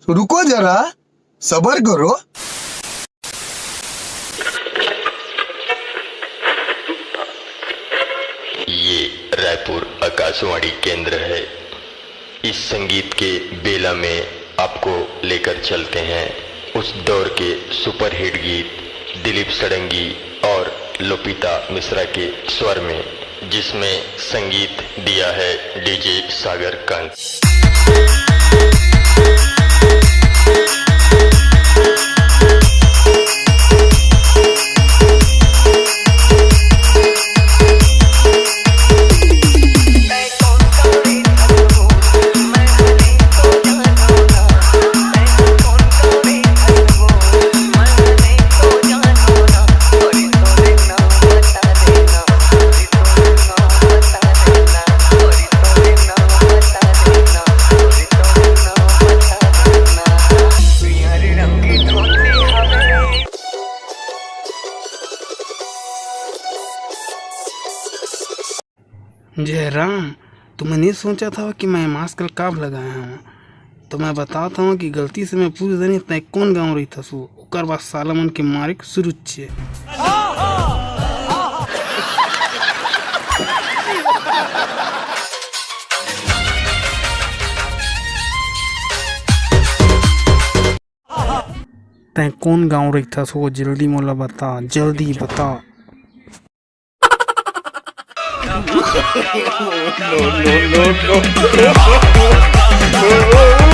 तो रुको जरा, सबर करो। ये रायपुर आकाशवाणी केंद्र है। इस संगीत के बेला में आपको लेकर चलते हैं उस दौर के सुपरहिट गीत दिलीप सडंगी और लोपिता मिश्रा के स्वर में, जिसमें संगीत दिया है डीजे सागर कंस। जय राम, तो मैंने सोचा था कि मैं मास्क कब लगाया हूँ, तो मैं बताता हूँ कि गलती से मैं पूरी दिन तय कोन गाँव रहीथस ओकर बाद सालमन के मारे सुरुज छे। तय कोन गाँव रहीथस वो जल्दी मोला बता, जल्दी बता। no.